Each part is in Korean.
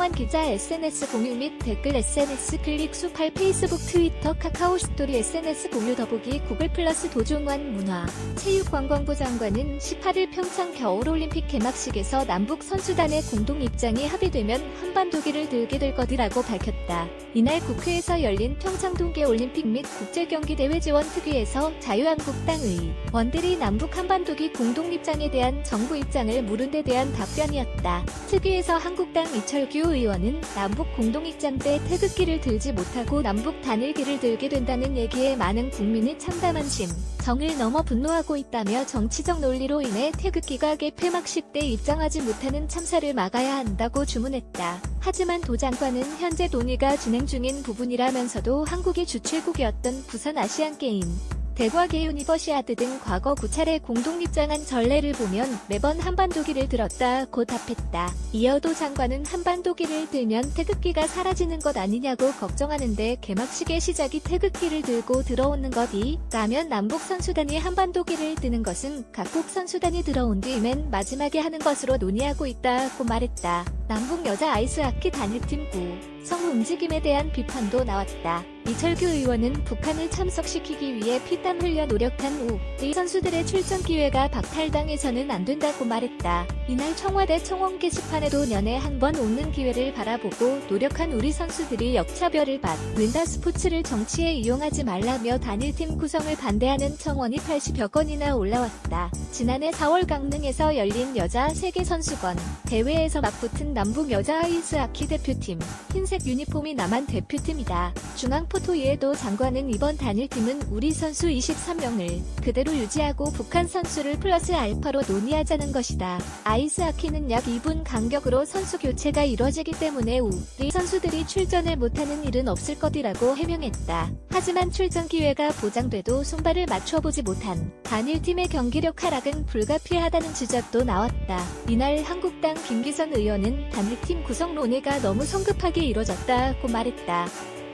송승환 기자 SNS 공유 및 댓글 SNS 클릭 수 8 페이스북 트위터 카카오 스토리 SNS 공유 더보기 구글 플러스 도종환 문화 체육관광부 장관은 18일 평창 겨울올림픽 개막식에서 남북 선수단의 공동 입장이 합의되면 한반도기를 들게 될 것이라고 밝혔다. 이날 국회에서 열린 평창 동계올림픽 및 국제경기대회 지원 특위에서 자유한국당 의원들이 남북 한반도기 공동 입장에 대한 정부 입장을 물은 데 대한 답변이었다. 특위에서 한국당 이철규 의원은 남북 공동 입장 때 태극기를 들지 못하고 남북 단일기를 들게 된다는 얘기에 많은 국민이 참담한 심정을 넘어 분노하고 있다며 정치적 논리로 인해 태극기가 개폐막식 때 입장하지 못하는 참사를 막아야 한다고 주문했다. 하지만 도 장관은 현재 논의가 진행 중인 부분이라면서도 한국이 주최국이었던 부산 아시안게임, 대과계 유니버시아드 등 과거 9차례 공동 입장한 전례를 보면 매번 한반도기를 들었다고 답했다. 이어 도 장관은 한반도기를 들면 태극기가 사라지는 것 아니냐고 걱정하는데 개막식의 시작이 태극기를 들고 들어오는 것이라면 남북 선수단이 한반도기를 드는 것은 각국 선수단이 들어온 뒤 맨 마지막에 하는 것으로 논의하고 있다고 말했다. 남북 여자 아이스하키 단일팀 구성 움직임에 대한 비판도 나왔다. 이철규 의원은 북한을 참석시키기 위해 피땀 흘려 노력한 우리 선수들의 출전 기회가 박탈당해서는 안 된다고 말했다. 이날 청와대 청원 게시판에도 년에 한 번 오는 기회를 바라보고 노력한 우리 선수들이 역차별을 받는다. 스포츠를 정치에 이용하지 말라며 단일팀 구성을 반대하는 청원이 80여 건이나 올라왔다. 지난해 4월 강릉에서 열린 여자 세계선수권 대회에서 맞붙은 남북 여자 아이스하키 대표팀, 흰색 유니폼이 남한 대표팀이다. 중앙포토이에도 장관은 이번 단일팀은 우리 선수 23명을 그대로 유지하고 북한 선수를 플러스 알파로 논의하자는 것이다. 아이스하키는 약 2분 간격으로 선수 교체가 이뤄지기 때문에 우리 선수들이 출전을 못하는 일은 없을 것이라고 해명했다. 하지만 출전 기회가 보장돼도 손발을 맞춰보지 못한 단일팀의 경기력 하락은 불가피하다는 지적도 나왔다. 이날 한국당 김기선 의원은 단일팀 구성 논의가 너무 성급하게 이뤄졌다고 말했다.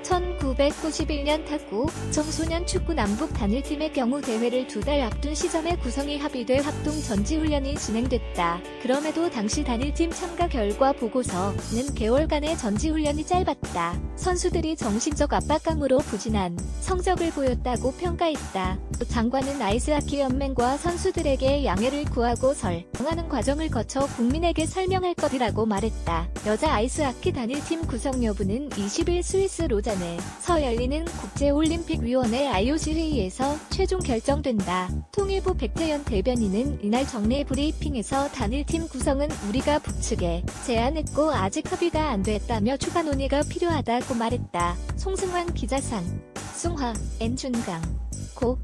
1991년 탁구, 청소년 축구 남북 단일팀의 경우 대회를 2달 앞둔 시점에 구성이 합의돼 합동 전지훈련이 진행됐다. 그럼에도 당시 단일팀 참가 결과 보고서는 개월간의 전지훈련이 짧았다. 선수들이 정신적 압박감으로 부진한 성적을 보였다고 평가했다. 장관은 아이스하키 연맹과 선수들에게 양해를 구하고 설명하는 과정을 거쳐 국민에게 설명할 것이라고 말했다. 여자 아이스하키 단일팀 구성 여부는 20일 스위스 로잔에서 열리는 국제올림픽위원회 IOC 회의에서 최종 결정된다. 통일부 백태현 대변인은 이날 정례 브리핑에서 단일팀 구성은 우리가 북측에 제안했고 아직 합의가 안 됐다며 추가 논의가 필요하다고 말했다. 송승환 기자상, 숭화, N준강, 고